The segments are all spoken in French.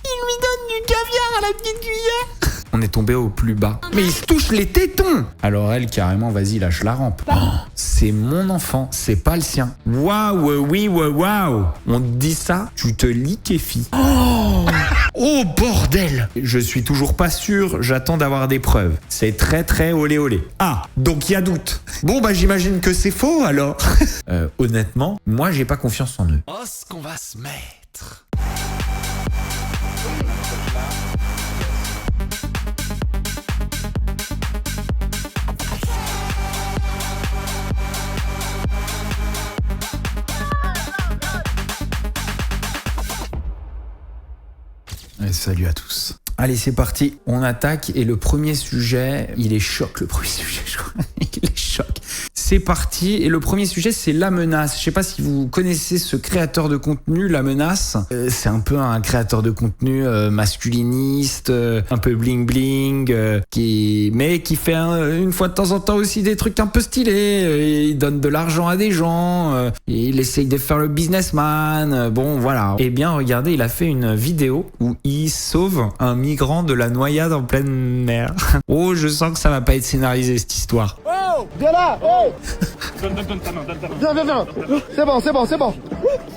Il lui donne du caviar à la petite cuillère. On est tombé au plus bas. Mais il se touche les tétons. Alors elle, carrément, vas-y, lâche la rampe. Oh, c'est mon enfant, c'est pas le sien. Waouh, oui, waouh. On te dit ça, tu te liquéfies. Oh bordel. Je suis toujours pas sûr, j'attends d'avoir des preuves. C'est très très olé olé. Ah, donc il y a doute. Bon bah j'imagine que c'est faux alors. Honnêtement, moi j'ai pas confiance en eux. Oh, ce qu'on va se mettre. Et salut à tous. Allez, c'est parti. On attaque et le premier sujet, il est choc, le premier sujet, je crois. Il est choc. C'est parti et le premier sujet, c'est La Menace. Je sais pas si vous connaissez ce créateur de contenu, La Menace. C'est un peu un créateur de contenu masculiniste, un peu bling bling, qui fait une fois de temps en temps aussi des trucs un peu stylés. Il donne de l'argent à des gens, il essaye de faire le businessman. Bon, voilà. Eh bien, regardez, il a fait une vidéo où il sauve un migrant de la noyade en pleine mer. Oh, je sens que ça va pas être scénarisé cette histoire. Oh, viens là, oh. Donne ta main. Viens. C'est bon.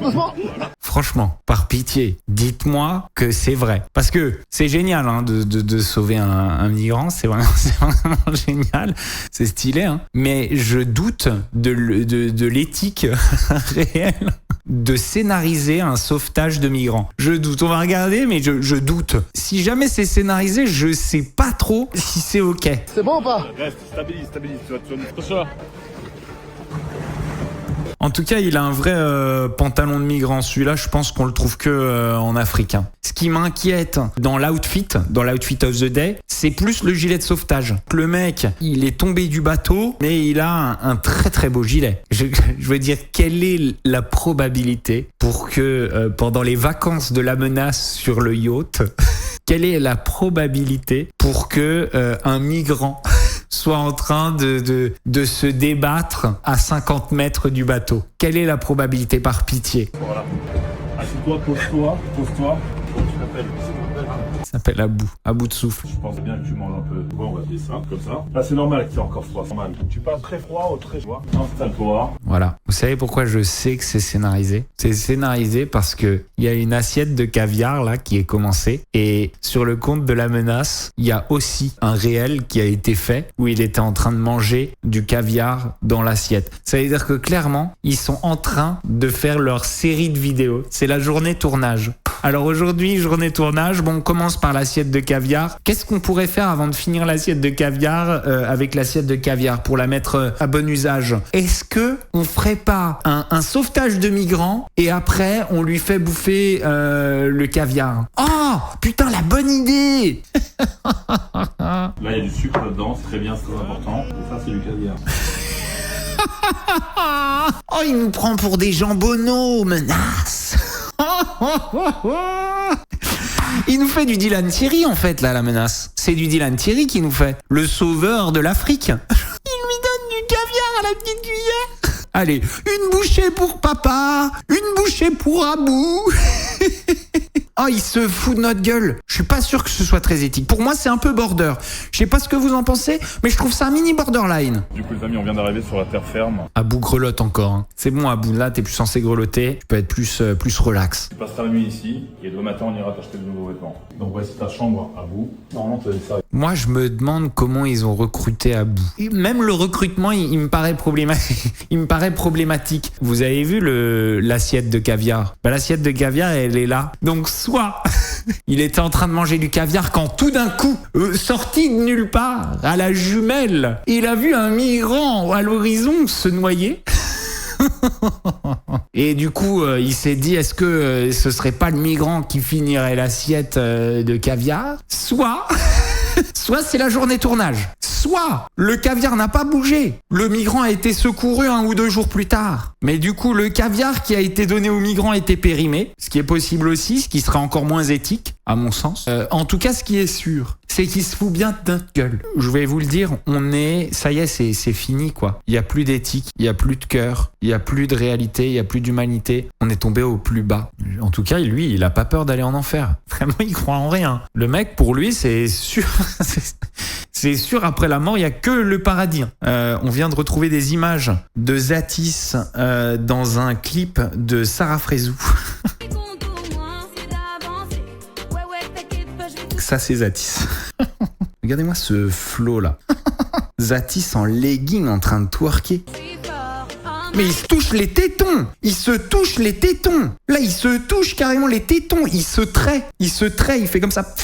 Doucement. Franchement, par pitié, dites-moi que c'est vrai. Parce que c'est génial de sauver un migrant, c'est vraiment génial, c'est stylé, hein. Mais je doute de l'éthique réelle de scénariser un sauvetage de migrants. Je doute, on va regarder, mais je doute. Si jamais c'est scénarisé, je sais pas trop si c'est ok. C'est bon ou pas? Reste, stabilise, tu vas En tout cas, il a un vrai pantalon de migrant. Celui-là, je pense qu'on le trouve que en africain. Ce qui m'inquiète dans l'outfit of the day, c'est plus le gilet de sauvetage. Le mec, il est tombé du bateau, mais il a un très très beau gilet. Je veux dire, quelle est la probabilité pour que pendant les vacances de La Menace sur le yacht, quelle est la probabilité pour que un migrant soit en train de se débattre à 50 mètres du bateau? Quelle est la probabilité, par pitié? Voilà. Assieds-toi, pose-toi. Comment tu t'appelles? Ça s'appelle à bout de souffle. Je pense bien que tu manges un peu. Bon, on va dire ça, comme ça. Là, c'est normal qu'il y ait encore froid. C'est normal. Tu passes très froid ou très froid. Installe-toi. Voilà. Vous savez pourquoi je sais que c'est scénarisé? C'est scénarisé parce que il y a une assiette de caviar là qui est commencée et sur le compte de La Menace, il y a aussi un réel qui a été fait où il était en train de manger du caviar dans l'assiette. Ça veut dire que clairement, ils sont en train de faire leur série de vidéos. C'est la journée tournage. Alors aujourd'hui, journée tournage, bon, on commence par l'assiette de caviar. Qu'est-ce qu'on pourrait faire avant de finir l'assiette de caviar avec l'assiette de caviar pour la mettre à bon usage? Est-ce que on ferait pas un sauvetage de migrants et après on lui fait bouffer le caviar? Oh putain, la bonne idée. Là, il y a du sucre là-dedans, c'est très bien, c'est très important. Et ça, c'est du caviar. Oh, il nous prend pour des jambonneaux, Menace. Il nous fait du Dylan Thierry en fait là, La Menace. C'est du Dylan Thierry qui nous fait le sauveur de l'Afrique. Il lui donne du caviar à la petite cuillère. Allez, une bouchée pour papa, une bouchée pour Abou. Oh, il se fout de notre gueule. Je suis pas sûr que ce soit très éthique. Pour moi, c'est un peu border. Je sais pas ce que vous en pensez, mais je trouve ça un mini borderline. Du coup, les amis, on vient d'arriver sur la terre ferme. Abou grelotte encore. Hein. C'est bon, Abou, là, t'es plus censé grelotter. Tu peux être plus relax. Tu passeras la nuit ici, et demain matin, on ira t'acheter de nouveaux vêtements. Donc, voici ta chambre, Abou. Normalement, tu as des services. Moi, je me demande comment ils ont recruté Abou. Même le recrutement, il me paraît problématique. Vous avez vu l'assiette de caviar? Bah, l'assiette de caviar, elle est là. Donc, soit il était en train de manger du caviar quand tout d'un coup, sorti de nulle part, à la jumelle, il a vu un migrant à l'horizon se noyer. Et du coup, il s'est dit, est-ce que ce serait pas le migrant qui finirait l'assiette de caviar? Soit c'est la journée tournage. soit le caviar n'a pas bougé. Le migrant a été secouru 1 ou 2 jours plus tard. Mais du coup, le caviar qui a été donné au migrant a été périmé, ce qui est possible aussi, ce qui serait encore moins éthique, à mon sens. En tout cas, ce qui est sûr, c'est qu'il se fout bien de notre gueule. Je vais vous le dire, ça y est, c'est fini, quoi. Il y a plus d'éthique, il y a plus de cœur, il y a plus de réalité, il y a plus d'humanité. On est tombé au plus bas. En tout cas, lui, il a pas peur d'aller en enfer. Vraiment, il croit en rien. Le mec, pour lui, c'est sûr, c'est sûr, après la mort, il y a que le paradis. On vient de retrouver des images de Zatis dans un clip de Sarah Frézou. Ça, c'est Zatis. Regardez-moi ce flow là. Zatis en legging en train de twerker. Mais il se touche les tétons. Il se touche les tétons. Là, il se touche carrément les tétons. Il se traite. Il fait comme ça.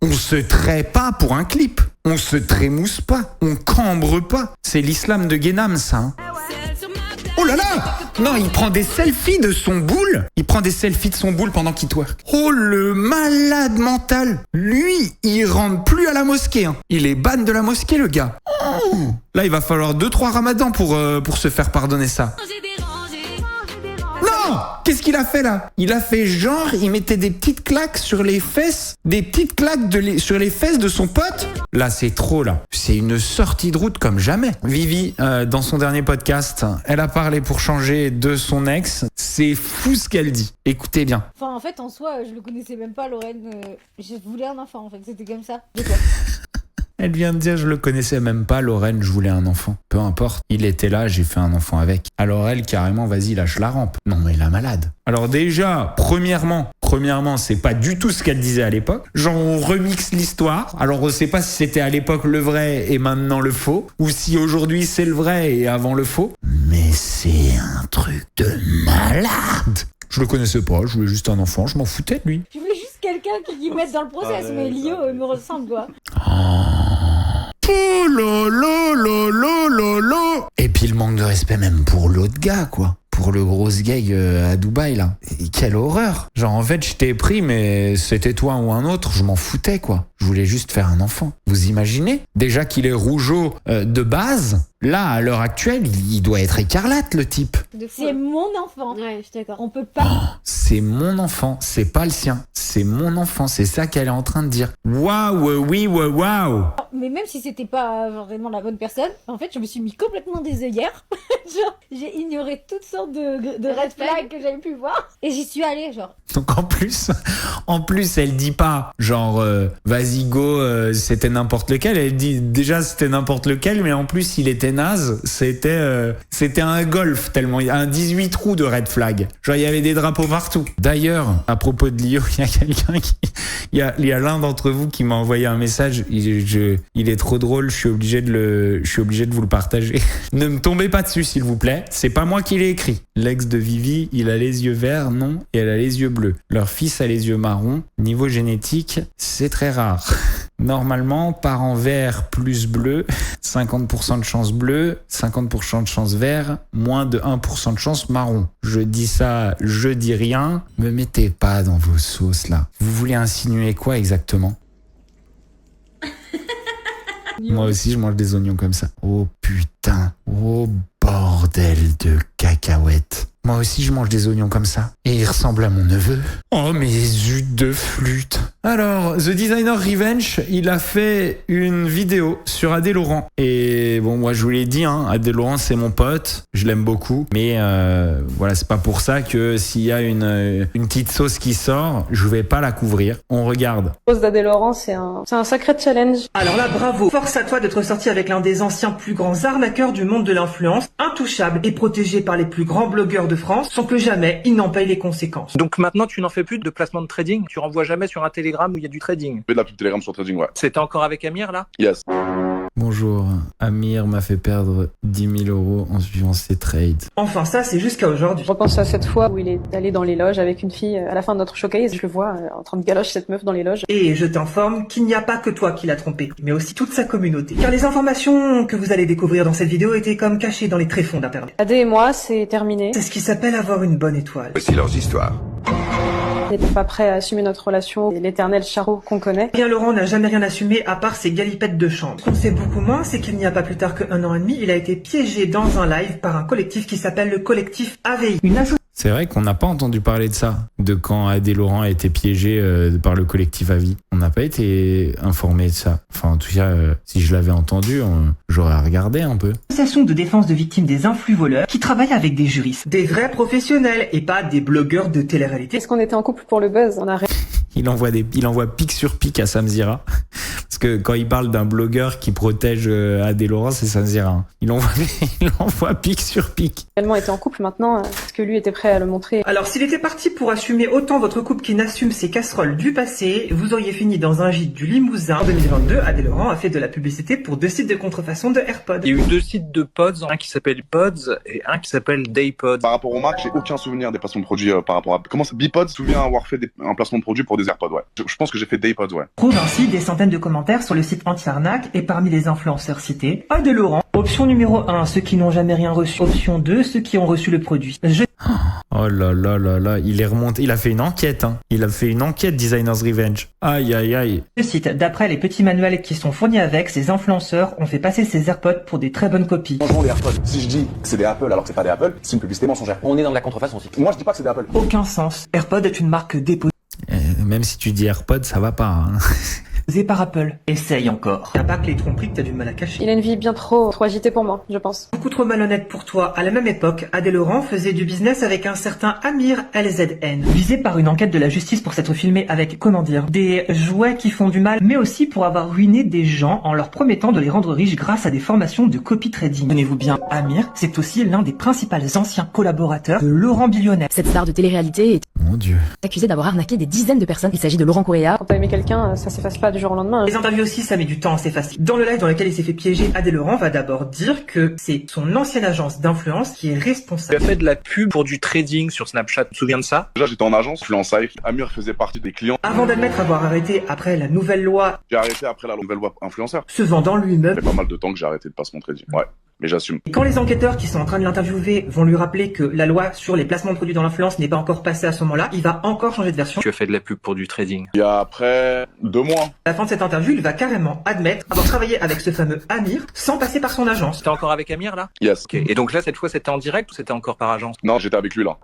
On se traite pas pour un clip. On se trémousse pas. On cambre pas. C'est l'islam de Guénam, ça. Hein. Oh là là! Non, il prend des selfies de son boule. Il prend des selfies de son boule pendant qu'il twerk. Oh, le malade mental. Lui, il rentre plus à la mosquée. Hein. Il est ban de la mosquée, le gars. Oh. Là, il va falloir 2-3 ramadans pour se faire pardonner ça. Non! Qu'est-ce qu'il a fait là? Il a fait genre, il mettait des petites claques sur les fesses, sur les fesses de son pote. Là, c'est trop là. C'est une sortie de route comme jamais. Vivi, dans son dernier podcast, elle a parlé pour changer de son ex. C'est fou ce qu'elle dit. Écoutez bien. Enfin, en fait, en soi, je le connaissais même pas, Lorraine. Je voulais un enfant, en fait. C'était comme ça. De quoi? Elle vient de dire, je le connaissais même pas, Lorraine, je voulais un enfant. Peu importe, il était là, j'ai fait un enfant avec. Alors elle, carrément, vas-y, lâche la rampe. Non mais la malade. Alors déjà, premièrement, c'est pas du tout ce qu'elle disait à l'époque. Genre, on remixe l'histoire. Alors on sait pas si c'était à l'époque le vrai et maintenant le faux, ou si aujourd'hui c'est le vrai et avant le faux. Mais c'est un truc de malade. Je le connaissais pas, je voulais juste un enfant, je m'en foutais de lui. Je voulais juste quelqu'un qui mette dans le process, mais Lio me ressemble, quoi. Oh lolo. Et puis le manque de respect même pour l'autre gars, quoi. Pour le gros gag à Dubaï, là. Et quelle horreur. Genre, en fait, je t'ai pris, mais c'était toi ou un autre, je m'en foutais, quoi. Je voulais juste faire un enfant. Vous imaginez? Déjà qu'il est rougeau de base, là, à l'heure actuelle, il doit être écarlate, le type. C'est mon enfant. Ouais, je suis d'accord. On peut pas... Oh, c'est mon enfant, c'est pas le sien. C'est mon enfant, c'est ça qu'elle est en train de dire. Waouh, oui, waouh. Mais même si c'était pas vraiment la bonne personne, en fait, je me suis mis complètement des œillères. Genre, j'ai ignoré toutes sortes de red flags que j'avais pu voir. Et j'y suis allée, genre. Donc en plus, elle dit pas, genre, vas-y, go, c'était n'importe lequel. Elle dit, déjà, c'était n'importe lequel, mais en plus, il était naze. C'était un golf, tellement, un 18 trous de red flag. Genre, il y avait des drapeaux partout. D'ailleurs, à propos de Lio, il y a quelqu'un il y a l'un d'entre vous qui m'a envoyé un message. Il est trop drôle, je suis obligé de vous le partager. Ne me tombez pas dessus, s'il vous plaît. C'est pas moi qui l'ai écrit. L'ex de Vivi, il a les yeux verts, non, et elle a les yeux bleus. Leur fils a les yeux marrons. Niveau génétique, c'est très rare. Normalement, parents vert plus bleu, 50% de chance bleu, 50% de chance vert, moins de 1% de chance marron. Je dis ça, je dis rien. Me mettez pas dans vos sauces là. Vous voulez insinuer quoi exactement? Moi aussi, je mange des oignons comme ça. Oh putain. Oh bordel de cacahuètes. Moi aussi, je mange des oignons comme ça. Et il ressemble à mon neveu. Oh, mes zut de flûte. Alors, The Designer Revenge, il a fait une vidéo sur Adé Laurent. Et bon, moi, je vous l'ai dit, hein, Adé Laurent, c'est mon pote. Je l'aime beaucoup. Mais voilà, c'est pas pour ça que s'il y a une petite sauce qui sort, je vais pas la couvrir. On regarde. La pose d'Adé Laurent, c'est un sacré challenge. Alors là, bravo. Force à toi d'être sorti avec l'un des anciens plus grands arnaqueurs du monde de l'influence, intouchable et protégé par les plus grands blogueurs de France, sans que jamais il n'en paye les conséquences. Donc maintenant, tu n'en fais plus de placement de trading? Tu renvoies jamais sur un Telegram où il y a du trading? Je fais de la pub Telegram sur trading, ouais. C'était encore avec Amir, là? Yes. Bonjour, Amir m'a fait perdre 10 000 € en suivant ses trades. Enfin, ça, c'est jusqu'à aujourd'hui. Je repense à cette fois où il est allé dans les loges avec une fille à la fin de notre showcase. Je le vois en train de galoche cette meuf dans les loges. Et je t'informe qu'il n'y a pas que toi qui l'as trompé, mais aussi toute sa communauté. Car les informations que vous allez découvrir dans cette vidéo étaient comme cachées dans les tréfonds d'Internet. Adé et moi, c'est terminé. C'est ce qui s'appelle avoir une bonne étoile. Voici leurs histoires. On n'était pas prêt à assumer notre relation et l'éternel charreau qu'on connaît. Bien Laurent n'a jamais rien assumé à part ses galipettes de chambre. Ce qu'on sait beaucoup moins, c'est qu'il n'y a pas plus tard qu'1 an et demi, il a été piégé dans un live par un collectif qui s'appelle le collectif AVI. C'est vrai qu'on n'a pas entendu parler de ça, de quand Adé Laurent a été piégé par le collectif Avis. On n'a pas été informé de ça. Enfin, en tout cas, si je l'avais entendu, j'aurais regardé un peu. Association de défense de victimes des influx voleurs qui travaille avec des juristes, des vrais professionnels et pas des blogueurs de télé-réalité. Est-ce qu'on était en couple pour le buzz? On a Il envoie pic sur pic à Samzira. Parce que quand il parle d'un blogueur qui protège Adé Laurent, c'est Samzira. Il envoie pic sur pic. réellement été en couple maintenant, parce que lui était prêt à le montrer. Alors s'il était parti pour assumer autant votre couple qui n'assume ses casseroles du passé, vous auriez fini dans un gîte du Limousin. En 2022, Adé Laurent a fait de la publicité pour 2 sites de contrefaçon de AirPods. Il y a eu 2 sites de Pods, un qui s'appelle Pods et un qui s'appelle Daypods. Par rapport aux marques, j'ai aucun souvenir des placements de produits par rapport à... Comment ça? Bipod se souvient avoir fait un placement de produit pour des AirPods, ouais. Je pense que j'ai fait Daypods, ouais. Trouve ainsi des centaines de commentaires sur le site anti-arnaque et parmi les influenceurs cités, Adé Laurent. Option numéro 1, ceux qui n'ont jamais rien reçu. Option 2, ceux qui ont reçu le produit. Oh là là là là, il est remonté, il a fait une enquête, hein. Il a fait une enquête Designer's Revenge. Aïe aïe aïe. Le site, d'après les petits manuels qui sont fournis avec, ces influenceurs ont fait passer ces AirPods pour des très bonnes copies. Franchement, les AirPods, si je dis que c'est des Apple alors que c'est pas des Apple, c'est une publicité mensongère. On est dans de la contrefaçon aussi. Moi, je dis pas que c'est des Apple. Aucun sens. AirPod est une marque déposée Même si tu dis AirPods, ça va pas, hein. par Apple. Essaye encore. Y'a pas que les tromperies que t'as du mal à cacher. Il a une vie bien trop agitée pour moi, je pense. Beaucoup trop malhonnête pour toi. À la même époque, Adé Laurent faisait du business avec un certain Amir LZN. Visé par une enquête de la justice pour s'être filmé avec, comment dire, des jouets qui font du mal, mais aussi pour avoir ruiné des gens en leur promettant de les rendre riches grâce à des formations de copy trading. Tenez-vous bien, Amir, c'est aussi l'un des principaux anciens collaborateurs de Laurent Billionnaire. Cette star de télé-réalité est Mon Dieu. accusée d'avoir arnaqué des dizaines de personnes. Il s'agit de Laurent Correa. Quand t'as aimé quelqu'un, ça s'efface pas du jour au lendemain. Les interviews aussi, ça met du temps à s'effacer. Dans le live dans lequel il s'est fait piéger, Adé Laurent va d'abord dire que c'est son ancienne agence d'influence qui est Il responsable. a fait de la pub pour du trading sur Snapchat. Tu te souviens de ça? Déjà, j'étais en agence, je suis en safe. Amir faisait partie des clients. Avant d'admettre avoir arrêté après la nouvelle loi, J'ai arrêté après la nouvelle loi influenceur. se vendant Ça lui-même. fait pas mal de temps que j'ai arrêté de placement de trading. Ouais. Mais j'assume. Et quand les enquêteurs qui sont en train de l'interviewer vont lui rappeler que la loi sur les placements de produits dans l'influence n'est pas encore passée à ce moment-là, il va encore changer de version. Tu as fait de la pub pour du trading. Il y a après 2 mois. À la fin de cette interview, il va carrément admettre avoir travaillé avec ce fameux Amir sans passer par son agence. T'es encore avec Amir là? Yes. Ok. Et donc là, cette fois, c'était en direct ou c'était encore par agence? Non, j'étais avec lui là.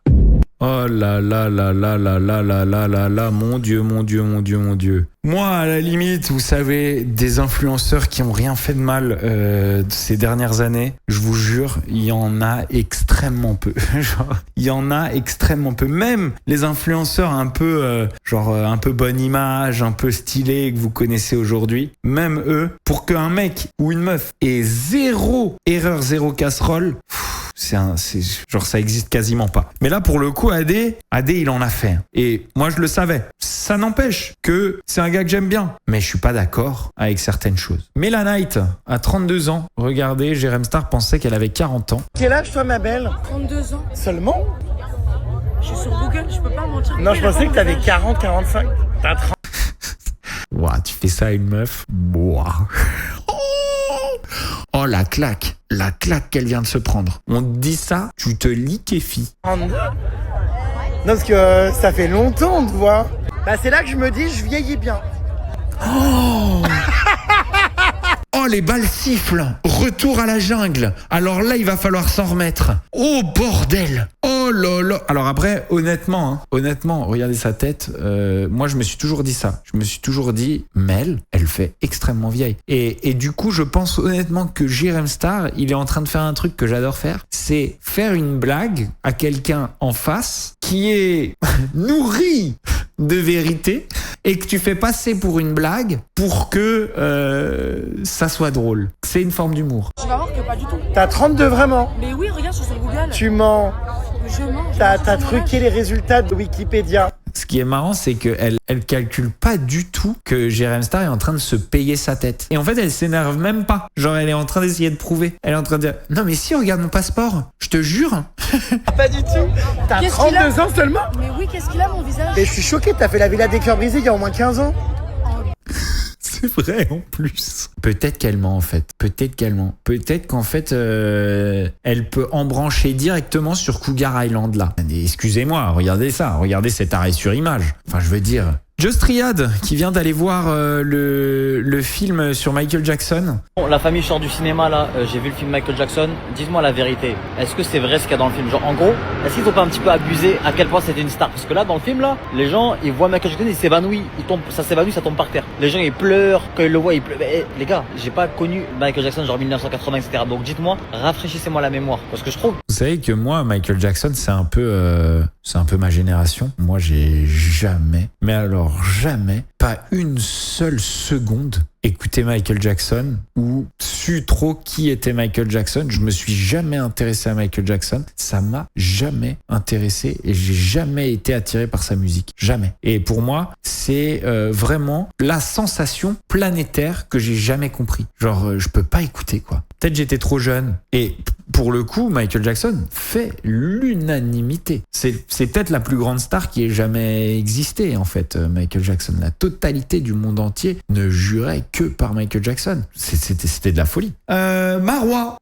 Oh là là là là là là là là là là, mon Dieu, mon Dieu, mon Dieu, mon Dieu. Moi, à la limite, vous savez, des influenceurs qui ont rien fait de mal ces dernières années, je vous jure, il y en a extrêmement peu. Genre, il y en a extrêmement peu. Même les influenceurs un peu, un peu bonne image, un peu stylés que vous connaissez aujourd'hui, même eux, pour qu'un mec ou une meuf ait 0 erreur, 0 casserole, ça existe quasiment pas. Mais là, pour le coup, Adé, il en a fait. Et moi, je le savais. Ça n'empêche que c'est un gars que j'aime bien. Mais je suis pas d'accord avec certaines choses. Mela Knight a 32 ans. Regardez, Jérém Star pensait qu'elle avait 40 ans. Quel âge toi, ma belle? 32 ans. Seulement? Je suis sur Google, je peux pas mentir. Non, je pensais que t'avais 40, 45. T'as 30. Ouah, tu fais ça à une meuf? Ouah. Oh, la claque qu'elle vient de se prendre. On te dit ça, tu te liquéfies. 32. Non, parce que ça fait longtemps, tu vois. Bah, c'est là que je me dis, je vieillis bien. Oh Oh, les balles sifflent. Retour à la jungle. Alors là, il va falloir s'en remettre. Oh, bordel. Oh là là. Alors après, honnêtement, regardez sa tête. Moi, je me suis toujours dit ça. Je me suis toujours dit, Mel, elle fait extrêmement vieille. Et du coup, je pense honnêtement que Jérém Star, il est en train de faire un truc que j'adore faire. C'est faire une blague à quelqu'un en face qui est nourri de vérité et que tu fais passer pour une blague pour que ça soit drôle. C'est une forme d'humour. Tu vas voir que pas du tout. T'as 32 vraiment? Mais oui, regarde, je suis sur Google. Tu mens. Je mens. T'as truqué les résultats de Wikipédia. Ce qui est marrant, c'est qu'elle calcule pas du tout que Jérém Star est en train de se payer sa tête. Et en fait, elle s'énerve même pas. Genre, elle est en train d'essayer de prouver. Elle est en train de dire, non mais si, regarde mon passeport. Je te jure. Pas du tout. T'as Qu'est-ce qu'il 32 ans seulement? Mais oui, qu'est-ce qu'il a, mon visage? Mais je suis choqué, t'as fait la Villa des Cœurs Brisés il y a au moins 15 ans. C'est vrai en plus. Peut-être qu'elle ment en fait. Peut-être qu'elle ment. Peut-être qu'en fait, elle peut embrancher directement sur Cougar Island là. Et excusez-moi, regardez ça. Regardez cet arrêt sur image. Enfin, je veux dire... Just Riyad, qui vient d'aller voir le film sur Michael Jackson. Bon, la famille sort du cinéma là, j'ai vu le film Michael Jackson. Dites-moi la vérité, est-ce que c'est vrai ce qu'il y a dans le film? Genre en gros, est-ce qu'ils ont pas un petit peu abusé à quel point c'était une star? Parce que là dans le film là, les gens ils voient Michael Jackson, il s'évanouit, ça s'évanouit, ça tombe par terre. Les gens ils pleurent, quand ils le voient ils pleurent. Mais, les gars, j'ai pas connu Michael Jackson genre 1980 etc. Donc dites-moi, rafraîchissez-moi la mémoire. Parce que je trouve... Vous savez que moi, Michael Jackson, c'est un peu ma génération. Moi j'ai jamais, mais alors jamais, pas une seule seconde écouté Michael Jackson ou su trop qui était Michael Jackson. Je me suis jamais intéressé à Michael Jackson. Ça m'a jamais intéressé et j'ai jamais été attiré par sa musique. Jamais. Et pour moi, c'est vraiment la sensation planétaire que j'ai jamais compris. Genre, je peux pas écouter quoi. Peut-être j'étais trop jeune. Et pour le coup, Michael Jackson fait l'unanimité. C'est peut-être la plus grande star qui ait jamais existé, en fait, Michael Jackson. La totalité du monde entier ne jurait que par Michael Jackson. C'était de la folie. Marois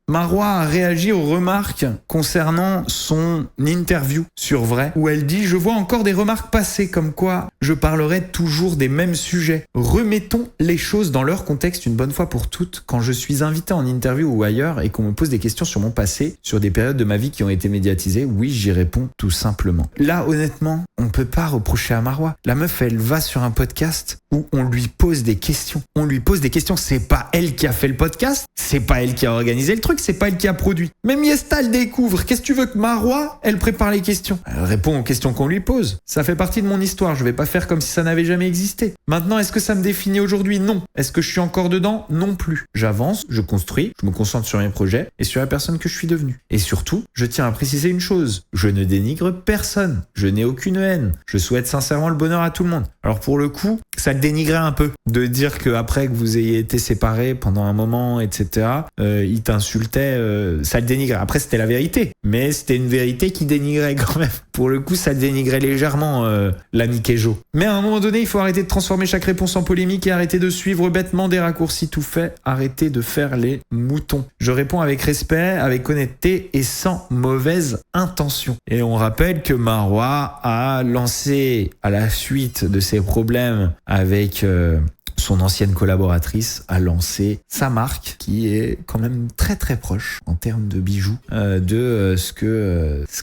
a réagi aux remarques concernant son interview sur Vrai, où elle dit « Je vois encore des remarques passer comme quoi je parlerai toujours des mêmes sujets. Remettons les choses dans leur contexte une bonne fois pour toutes. Quand je suis invité en interview ou ailleurs et qu'on me pose des questions sur mon passé, sur des périodes de ma vie qui ont été médiatisées, oui, j'y réponds tout simplement. » Là, honnêtement, on peut pas reprocher à Marois. La meuf, elle va sur un podcast où on lui pose des questions. On lui pose des questions. C'est pas elle qui a fait le podcast, c'est pas elle qui a organisé le truc, c'est pas elle qui a produit. Même Yesta le découvre. Qu'est-ce que tu veux que Marois, elle prépare les questions? Elle répond aux questions qu'on lui pose. Ça fait partie de mon histoire. Je vais pas faire comme si ça n'avait jamais existé. Maintenant, est-ce que ça me définit aujourd'hui? Non. Est-ce que je suis encore dedans? Non plus. J'avance, je construis, je me concentre sur mes projets et sur la personne que je suis devenue. Et surtout, je tiens à préciser une chose. Je ne dénigre personne. Je n'ai aucune haine. Je souhaite sincèrement le bonheur à tout le monde. Alors pour le coup, ça le dénigrait un peu de dire qu'après que vous ayez été séparés pendant un moment, etc., il t'insultait, ça le dénigrait. Après, c'était la vérité. Mais c'était une vérité qui dénigrait quand même. Pour le coup, ça le dénigrait légèrement, l'ami Kejo. Mais à un moment donné, il faut arrêter de transformer chaque réponse en polémique et arrêter de suivre bêtement des raccourcis tout faits. Arrêter de faire les moutons. Je réponds avec respect, avec honnêteté et sans mauvaise intention. Et on rappelle que Marois a lancé, à la suite de ses problèmes avec son ancienne collaboratrice, a lancé sa marque qui est quand même très très proche en termes de bijoux de ce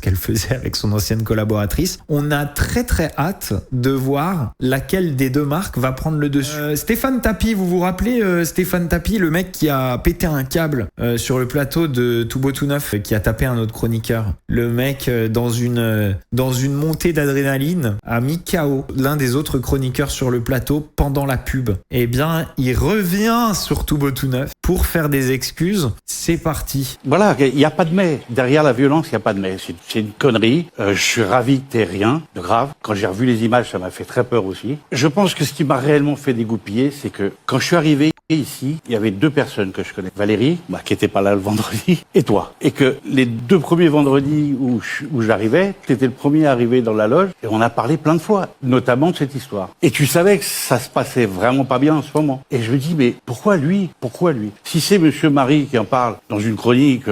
qu'elle faisait avec son ancienne collaboratrice. On a très très hâte de voir laquelle des deux marques va prendre le dessus. Stéphane Tapi, vous vous rappelez Stéphane Tapi, le mec qui a pété un câble sur le plateau de Tout Beau Tout Neuf, qui a tapé un autre chroniqueur. Le mec dans une montée d'adrénaline a mis KO l'un des autres chroniqueurs sur le plateau pendant la pub. Eh bien, il revient sur Tout Beau Tout Neuf pour faire des excuses. C'est parti. Voilà, il n'y a pas de mais. Derrière la violence, il n'y a pas de mais. C'est une connerie. Je suis ravi que t'aies rien de grave. Quand j'ai revu les images, ça m'a fait très peur aussi. Je pense que ce qui m'a réellement fait dégoupiller, c'est que quand je suis arrivé ici, il y avait deux personnes que je connais. Valérie, qui était pas là le vendredi, et toi. Et que les deux premiers vendredis où j'arrivais, t'étais le premier à arriver dans la loge, et on a parlé plein de fois, notamment de cette histoire. Et tu savais que ça se passait vraiment pas bien en ce moment. Et je me dis, mais pourquoi lui? Pourquoi lui? Si c'est Monsieur Marie qui en parle dans une chronique...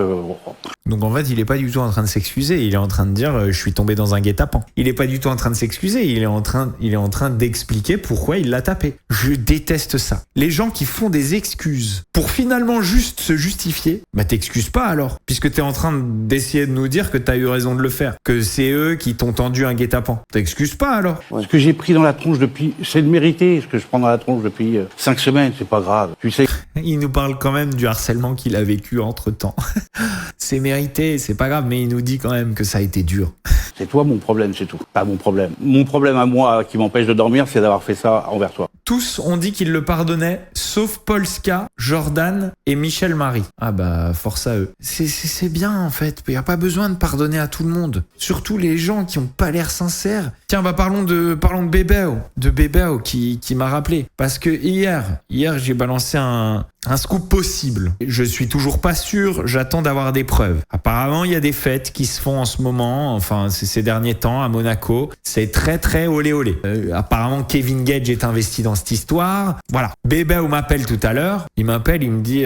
Donc en fait, il est pas du tout en train de s'excuser. Il est en train de dire, je suis tombé dans un guet-apens. Il est pas du tout en train de s'excuser. Il est en train d'expliquer pourquoi il l'a tapé. Je déteste ça. Les gens qui font des excuses pour finalement juste se justifier, t'excuses pas alors, puisque t'es en train d'essayer de nous dire que t'as eu raison de le faire, que c'est eux qui t'ont tendu un guet-apens. T'excuses pas alors. Ce que j'ai pris dans la tronche depuis, c'est de mériter. Ce que je prends dans la tronche depuis 5 semaines, c'est pas grave. Tu sais. Il nous parle quand même du harcèlement qu'il a vécu entre-temps. C'est mérité, c'est pas grave, mais il nous dit quand même que ça a été dur. C'est toi mon problème, c'est tout. Pas mon problème. Mon problème à moi qui m'empêche de dormir, c'est d'avoir fait ça envers toi. Tous ont dit qu'ils le pardonnaient, sauf Polska, Jordan et Michel Marie. Force à eux. C'est bien en fait, il n'y a pas besoin de pardonner à tout le monde. Surtout les gens qui ont pas l'air sincères. Tiens, parlons de Bébéo. De Bébéo qui m'a rappelé. Parce que hier j'ai balancé un Un scoop possible. Je suis toujours pas sûr, j'attends d'avoir des preuves. Apparemment, il y a des fêtes qui se font en ce moment, enfin ces derniers temps à Monaco. C'est très très olé olé. Apparemment, Kevin Gage est investi dans cette histoire. Voilà. Bébé m'appelle tout à l'heure. Il m'appelle, il me dit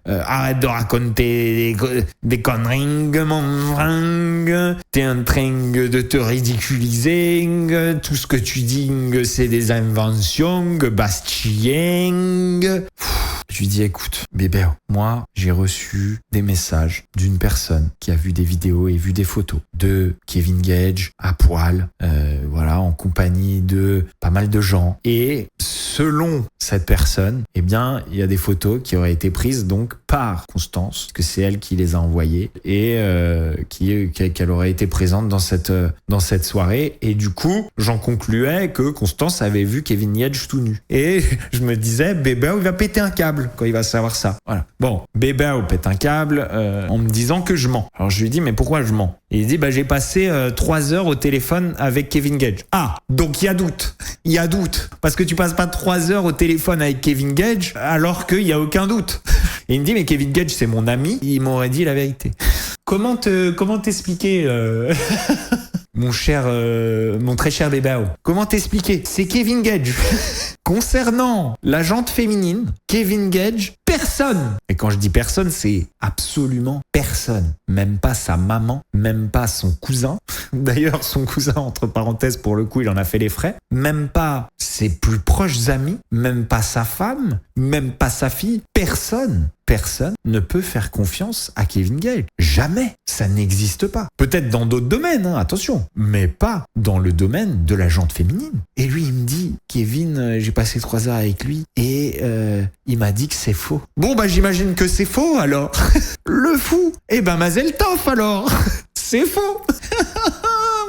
arrête de raconter des conneries, mon fringue. T'es en train de te ridiculiser. Tout ce que tu dis, c'est des inventions, Bastien. Je lui dis, écoute, bébé, moi, j'ai reçu des messages d'une personne qui a vu des vidéos et vu des photos de Kevin Gage à poil, en compagnie de pas mal de gens. Et selon cette personne, eh bien, il y a des photos qui auraient été prises donc par Constance, parce que c'est elle qui les a envoyées et qu'elle aurait été présente dans cette soirée. Et du coup, j'en concluais que Constance avait vu Kevin Gage tout nu. Et je me disais, bébé, il va péter un câble quand il va savoir ça. Voilà. Bon, bébé pète un câble en me disant que je mens. Alors je lui dis, mais pourquoi je mens? Et il dit, j'ai passé 3 heures au téléphone avec Kevin Gage. Ah, donc il y a doute. Il y a doute. Parce que tu passes pas 3 heures au téléphone avec Kevin Gage alors qu'il y a aucun doute. Et il me dit, mais Kevin Gage, c'est mon ami. Il m'aurait dit la vérité. Comment t'expliquer mon très cher bébé, comment t'expliquer? C'est Kevin Gage. Concernant la jante féminine, Kevin Gage, personne. Et quand je dis personne, c'est absolument personne. Même pas sa maman, même pas son cousin. D'ailleurs, son cousin, entre parenthèses, pour le coup, il en a fait les frais. Même pas ses plus proches amis, même pas sa femme, même pas sa fille. Personne ne peut faire confiance à Kevin Gage. Jamais. Ça n'existe pas. Peut-être dans d'autres domaines, attention. Mais pas dans le domaine de la jante féminine. Et lui, il me dit, Kevin, j'ai passé 3 heures avec lui et il m'a dit que c'est faux. Bon, j'imagine que c'est faux, alors. Le fou. Mazel tov, alors. C'est faux.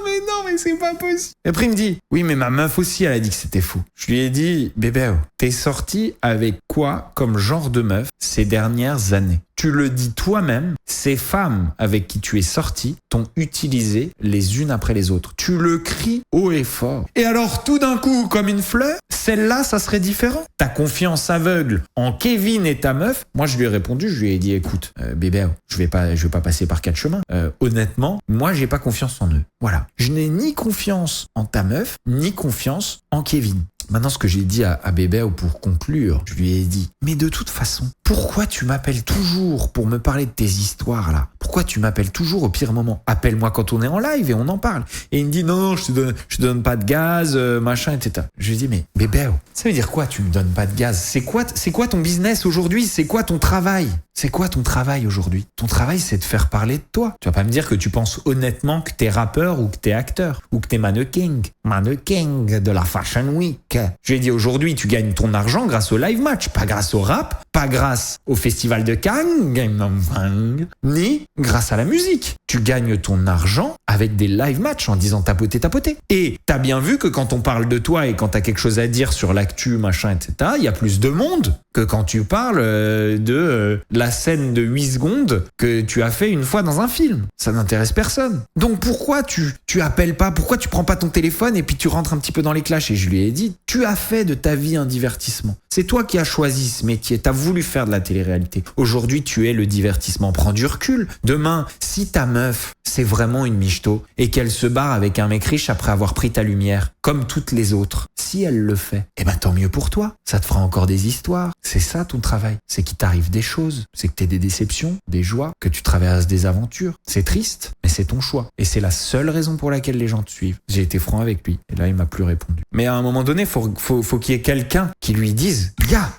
Mais non, mais c'est pas possible. Et après, il me dit, oui, mais ma meuf aussi, elle a dit que c'était faux. Je lui ai dit, bébé, t'es sorti avec quoi comme genre de meuf ces dernières années? Tu le dis toi-même, ces femmes avec qui tu es sorti t'ont utilisé les unes après les autres. Tu le cries haut et fort. Et alors, tout d'un coup, comme une fleur, celle-là, ça serait différent. Ta confiance aveugle en Kevin et ta meuf. Moi, je lui ai répondu, je lui ai dit, écoute, bébé, je vais pas passer par 4 chemins. Honnêtement, moi, j'ai pas confiance en eux. Voilà. Je n'ai ni confiance en ta meuf, ni confiance en Kevin. Maintenant, ce que j'ai dit à bébé, pour conclure, je lui ai dit, mais de toute façon, pourquoi tu m'appelles toujours pour me parler de tes histoires là? Pourquoi tu m'appelles toujours au pire moment? Appelle-moi quand on est en live et on en parle. Et il me dit, non, je te donne pas de gaz, machin, etc. Je lui dis, mais bébé, ça veut dire quoi tu me donnes pas de gaz? C'est quoi ton business aujourd'hui? C'est quoi ton travail? C'est quoi ton travail aujourd'hui? Ton travail, c'est de faire parler de toi. Tu vas pas me dire que tu penses honnêtement que t'es rappeur ou que t'es acteur ou que t'es mannequin de la Fashion Week. Je lui ai dit, aujourd'hui, tu gagnes ton argent grâce au live match, pas grâce au rap, pas grâce au festival de Cannes, ni grâce à la musique. Tu gagnes ton argent avec des live matchs en disant tapoter. Et t'as bien vu que quand on parle de toi et quand t'as quelque chose à dire sur l'actu, machin, etc., il y a plus de monde que quand tu parles de la scène de 8 secondes que tu as fait une fois dans un film. Ça n'intéresse personne. Donc pourquoi tu appelles pas? Pourquoi tu prends pas ton téléphone et puis tu rentres un petit peu dans les clashs? Et je lui ai dit, tu as fait de ta vie un divertissement. C'est toi qui as choisi ce métier. T'as voulu faire de la télé-réalité. Aujourd'hui, tu es le divertissement. Prends du recul. Demain, si ta meuf, c'est vraiment une michto et qu'elle se barre avec un mec riche après avoir pris ta lumière, comme toutes les autres, si elle le fait, tant mieux pour toi. Ça te fera encore des histoires. C'est ça ton travail. C'est qu'il t'arrive des choses. C'est que t'aies des déceptions, des joies, que tu traverses des aventures. C'est triste, mais c'est ton choix. Et c'est la seule raison pour laquelle les gens te suivent. J'ai été franc avec lui. Et là, il m'a plus répondu. Mais à un moment donné, faut qu'il y ait quelqu'un qui lui dise, gars,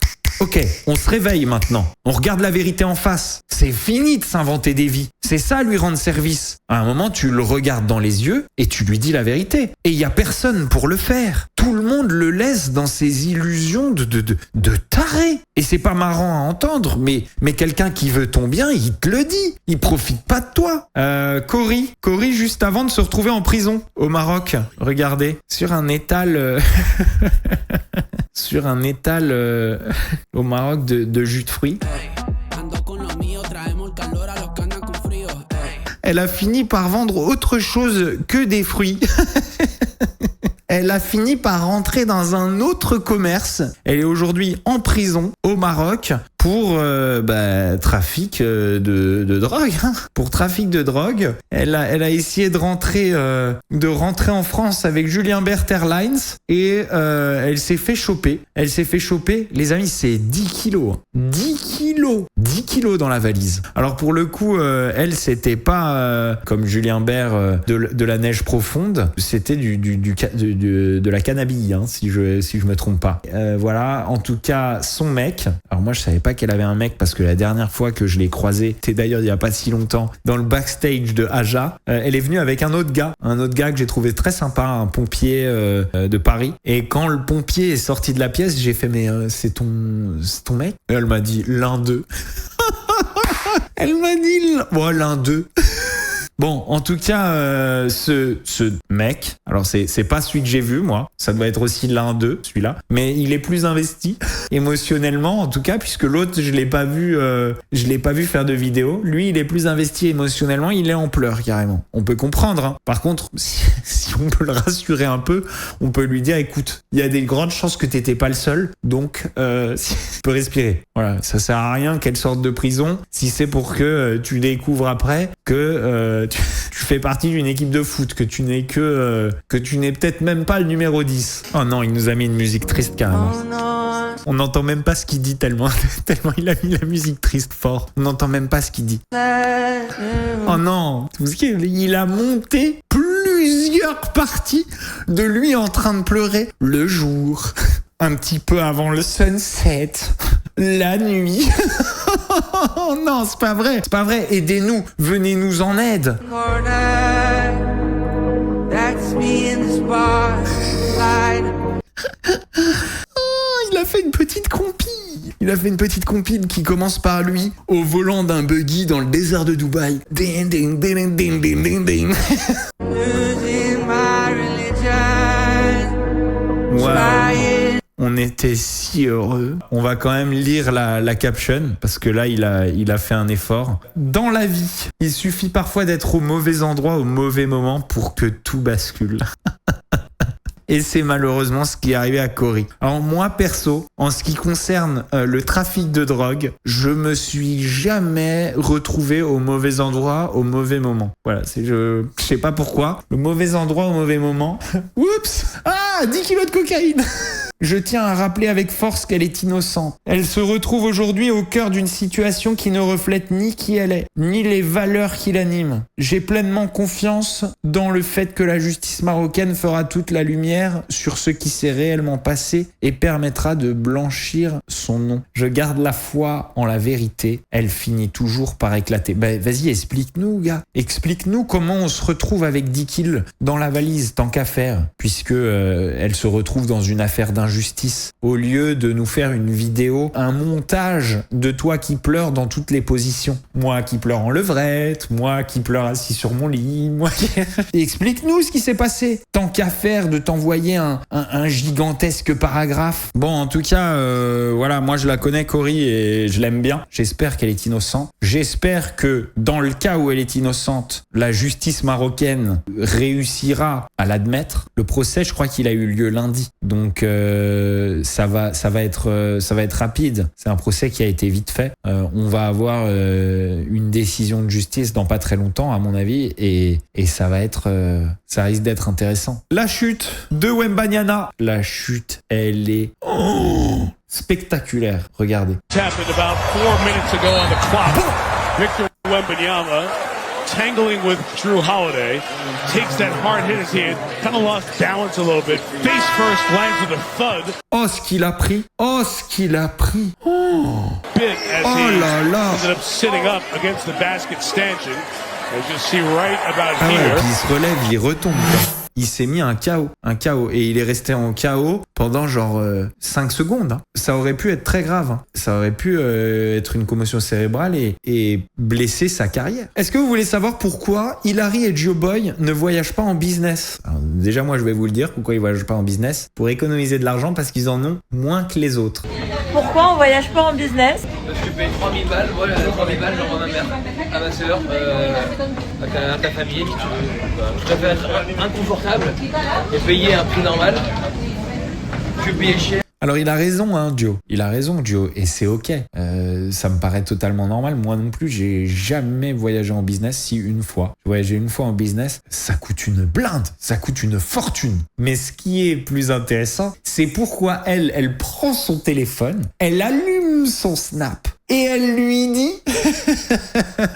ok, on se réveille maintenant. On regarde la vérité en face. C'est fini de s'inventer des vies. C'est ça lui rendre service. À un moment, tu le regardes dans les yeux et tu lui dis la vérité. Et il y a personne pour le faire. Tout le monde le laisse dans ses illusions de taré. Et c'est pas marrant à entendre, mais quelqu'un qui veut ton bien, il te le dit. Il profite pas de toi. Cory, juste avant de se retrouver en prison au Maroc, regardez, sur un étal... au Maroc de jus de fruits. Elle a fini par vendre autre chose que des fruits. Elle a fini par rentrer dans un autre commerce. Elle est aujourd'hui en prison au Maroc pour trafic de drogue. Hein. Pour trafic de drogue. Elle a essayé de rentrer en France avec Julien Bert Airlines et elle s'est fait choper. Les amis, c'est 10 kilos. 10 kilos dans la valise. Alors pour le coup, elle, c'était pas comme Julien Bert de la neige profonde. C'était de la cannabis, hein, si je me trompe pas. Voilà, en tout cas, son mec. Alors moi, je savais pas qu'elle avait un mec parce que la dernière fois que je l'ai croisée, c'était d'ailleurs il y a pas si longtemps, dans le backstage de Aja. Elle est venue avec un autre gars que j'ai trouvé très sympa, un pompier de Paris. Et quand le pompier est sorti de la pièce, j'ai fait mais c'est ton mec? Et elle m'a dit l'un d'eux. Elle m'a dit l'un d'eux. Bon, en tout cas, ce mec, alors c'est pas celui que j'ai vu, moi, ça doit être aussi l'un d'eux, celui-là, mais il est plus investi émotionnellement, en tout cas, puisque l'autre, je l'ai pas vu faire de vidéo. Lui, il est plus investi émotionnellement, il est en pleurs carrément. On peut comprendre, hein. Par contre, si on peut le rassurer un peu, on peut lui dire, écoute, il y a des grandes chances que t'étais pas le seul, donc tu peux respirer. Voilà, ça sert à rien qu'elle sorte de prison si c'est pour que tu découvres après que tu fais partie d'une équipe de foot, que tu n'es peut-être même pas le numéro 10. Oh non, il nous a mis une musique triste carrément. On n'entend même pas ce qu'il dit tellement il a mis la musique triste fort. On n'entend même pas ce qu'il dit. Oh non, il a monté plusieurs parties de lui en train de pleurer le jour, un petit peu avant le sunset, la nuit. Oh non, c'est pas vrai, aidez-nous, venez nous en aide. Il a fait une petite compile qui commence par lui au volant d'un buggy dans le désert de Dubaï. Ding, ding, ding, ding, ding, ding, ding. Wow. On était si heureux. On va quand même lire la caption parce que là, il a fait un effort. Dans la vie, il suffit parfois d'être au mauvais endroit au mauvais moment pour que tout bascule. Et c'est malheureusement ce qui est arrivé à Cory. Alors moi, perso, en ce qui concerne le trafic de drogue, je me suis jamais retrouvé au mauvais endroit au mauvais moment. Voilà, je sais pas pourquoi. Le mauvais endroit au mauvais moment. Oups! Ah, 10 kilos de cocaïne. Je tiens à rappeler avec force qu'elle est innocente. Elle se retrouve aujourd'hui au cœur d'une situation qui ne reflète ni qui elle est, ni les valeurs qui l'animent. J'ai pleinement confiance dans le fait que la justice marocaine fera toute la lumière sur ce qui s'est réellement passé et permettra de blanchir son nom. Je garde la foi en la vérité. Elle finit toujours par éclater. Vas-y, explique-nous, gars. Explique-nous comment on se retrouve avec 10 kills dans la valise, tant qu'à faire, puisque elle se retrouve dans une affaire d'injustice. Au lieu de nous faire une vidéo, un montage de toi qui pleures dans toutes les positions. Moi qui pleure en levrette, moi qui pleure assis sur mon lit, moi qui... Explique-nous ce qui s'est passé. Tant qu'à faire de t'envoyer un gigantesque paragraphe. Bon, en tout cas, voilà, moi je la connais, Cory, et je l'aime bien. J'espère qu'elle est innocente. J'espère que dans le cas où elle est innocente, la justice marocaine réussira à l'admettre. Le procès, je crois qu'il a eu lieu lundi. Donc ça va être rapide. C'est un procès qui a été vite fait. On va avoir une décision de justice dans pas très longtemps, à mon avis, et ça risque d'être intéressant. La chute de Wembanyama. La chute, elle est spectaculaire. Regardez. Victor Wembanyama tangling with Drew Holiday, takes that hard hit as he had kind of lost balance a little bit. Face first, lands with a thud. Oh, ce qu'il a pris. Oh, ce qu'il a pris. Oh, bit as he là là. ended up sitting up against the basket stanchion. As you see right about ouais, here. Puis il se relève, il retombe. Il s'est mis un KO, et il est resté en KO pendant genre 5 secondes. Hein. Ça aurait pu être très grave. Hein. Ça aurait pu être une commotion cérébrale et blesser sa carrière. Est-ce que vous voulez savoir pourquoi Hilary et Joe Boy ne voyagent pas en business ? Alors, déjà, moi, je vais vous le dire, pourquoi ils voyagent pas en business. Pour économiser de l'argent, parce qu'ils en ont moins que les autres. Pourquoi on voyage pas en business ? Parce que paye 3000 balles, voilà, 3000 balles, j'envoie ma mère, à ma soeur, à ta famille, si tu veux. Je préfère être inconfortable et payer un prix normal que payer cher. Alors il a raison, hein, Joe. Il a raison, Joe, et c'est ok. Ça me paraît totalement normal. Moi non plus, j'ai jamais voyagé en business. Si une fois, j'ai voyagé une fois en business, ça coûte une blinde, ça coûte une fortune. Mais ce qui est plus intéressant, c'est pourquoi elle prend son téléphone, elle allume son Snap. Et elle lui dit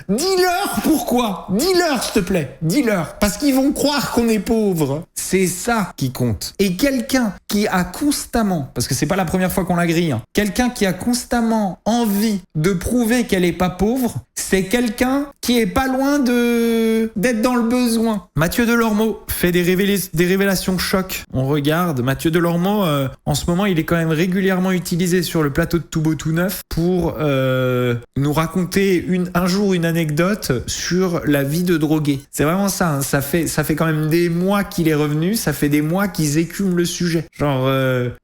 dis-leur pourquoi. Dis-leur, s'il te plaît. Dis-leur. Parce qu'ils vont croire qu'on est pauvre. C'est ça qui compte. Et quelqu'un qui a constamment, parce que c'est pas la première fois qu'on la grille, hein, quelqu'un qui a constamment envie de prouver qu'elle est pas pauvre, c'est quelqu'un qui est pas loin d'être dans le besoin. Mathieu Delormeau fait des révélations choc. On regarde. Mathieu Delormeau, en ce moment, il est quand même régulièrement utilisé sur le plateau de Tout Beau Tout Neuf pour nous raconter un jour une anecdote sur la vie de drogué. C'est vraiment ça, hein. Ça fait quand même des mois qu'il est revenu, ça fait des mois qu'ils écument le sujet. Genre,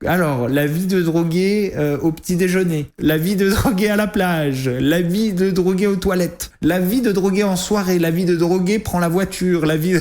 alors, la vie de drogué au petit déjeuner, la vie de drogué à la plage, la vie de drogué aux toilettes, la vie de drogué en soirée, la vie de drogué prend la voiture, la vie de...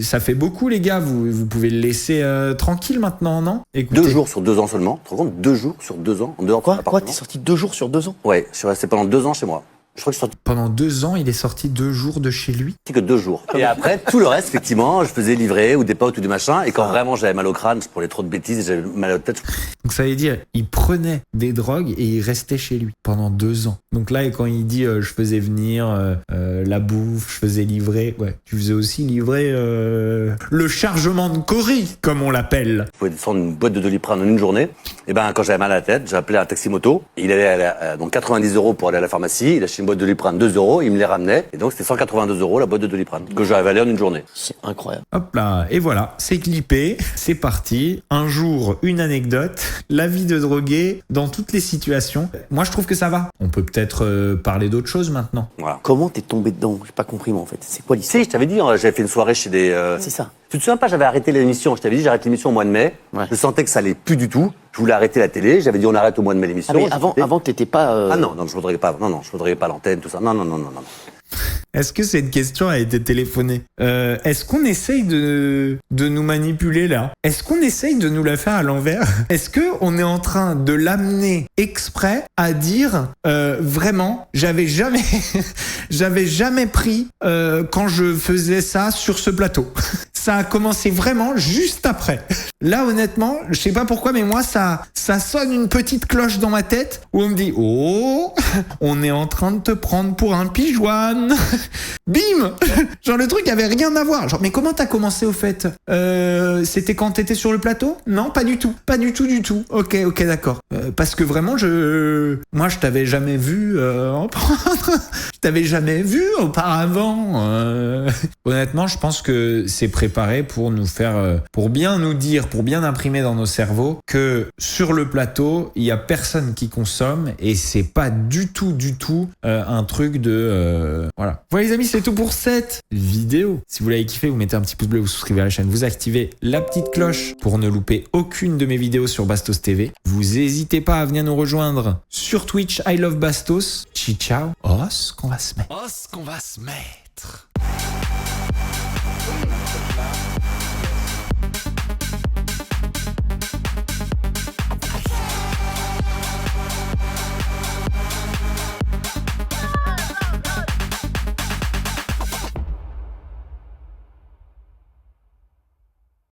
ça fait beaucoup, les gars. Vous pouvez le laisser tranquille maintenant, non? Écoutez. 2 jours sur 2 ans seulement. Tu te rends compte? 2 jours sur 2 ans en dehors de ton appartement. Quoi? T'es sorti 2 jours sur 2 ans? Ouais, je suis resté pendant 2 ans chez moi. Je crois que je suis sorti. Pendant 2 ans, il est sorti 2 jours de chez lui? Que 2 jours. Et après, tout le reste, effectivement, je faisais livrer ou des potes ou des machins. Et quand vraiment j'avais mal au crâne, je prenais trop de bêtises et j'avais mal à la tête. Donc ça veut dire, il prenait des drogues et il restait chez lui pendant 2 ans. Donc là, quand il dit je faisais venir la bouffe, je faisais livrer, ouais, tu faisais aussi livrer le chargement de Corrie, comme on l'appelle. Je pouvais descendre une boîte de Doliprane en une journée. Et ben quand j'avais mal à la tête, j'ai appelé un taxi moto. Il allait donc 90 € pour aller à la pharmacie. Il achetait une boîte de Doliprane 2 €, il me les ramenait. Et donc c'était 182 € la boîte de Doliprane que j'ai avalé en une journée. C'est incroyable. Hop là, et voilà, c'est clippé, c'est parti. Un jour, une anecdote, la vie de drogué dans toutes les situations. Moi, je trouve que ça va. On peut peut-être parler d'autre chose maintenant. Voilà. Comment t'es tombé dedans? J'ai pas compris moi en fait. C'est quoi l'histoire? Si, je t'avais dit, j'avais fait une soirée chez des... C'est ça. Tu te souviens pas, j'avais arrêté l'émission. Je t'avais dit, j'arrête l'émission au mois de mai. Ouais. Je sentais que ça allait plus du tout. Je voulais arrêter la télé. J'avais dit, on arrête au mois de mai l'émission. Ah, mais avant t'étais pas... Ah non, je voudrais pas. Non, je voudrais pas l'antenne, tout ça. Non. Est-ce que cette question a été téléphonée? Est-ce qu'on essaye de nous manipuler là? Est-ce qu'on essaye de nous la faire à l'envers? Est-ce que on est en train de l'amener exprès à dire vraiment, j'avais jamais pris quand je faisais ça sur ce plateau. Ça a commencé vraiment juste après. Là, honnêtement, je sais pas pourquoi, mais moi, ça sonne une petite cloche dans ma tête où on me dit « Oh, on est en train de te prendre pour un pigeonne. » Bim. Genre, le truc avait rien à voir. Genre, mais comment t'as commencé au fait? C'était quand t'étais sur le plateau? Non, pas du tout. Pas du tout. Ok, d'accord. Parce que vraiment, moi, je t'avais jamais vu en prendre. Je t'avais jamais vu auparavant. Honnêtement, je pense que c'est préparé pour nous faire, pour bien nous dire, pour bien imprimer dans nos cerveaux que sur le plateau, il y a personne qui consomme et c'est pas du tout un truc de voilà. Voilà les amis, c'est tout pour cette vidéo. Si vous l'avez kiffé, vous mettez un petit pouce bleu, vous souscrivez à la chaîne, vous activez la petite cloche pour ne louper aucune de mes vidéos sur Bastos TV. Vous n'hésitez pas à venir nous rejoindre sur Twitch, I Love Bastos. Ciao. Oh, ce qu'on va se mettre.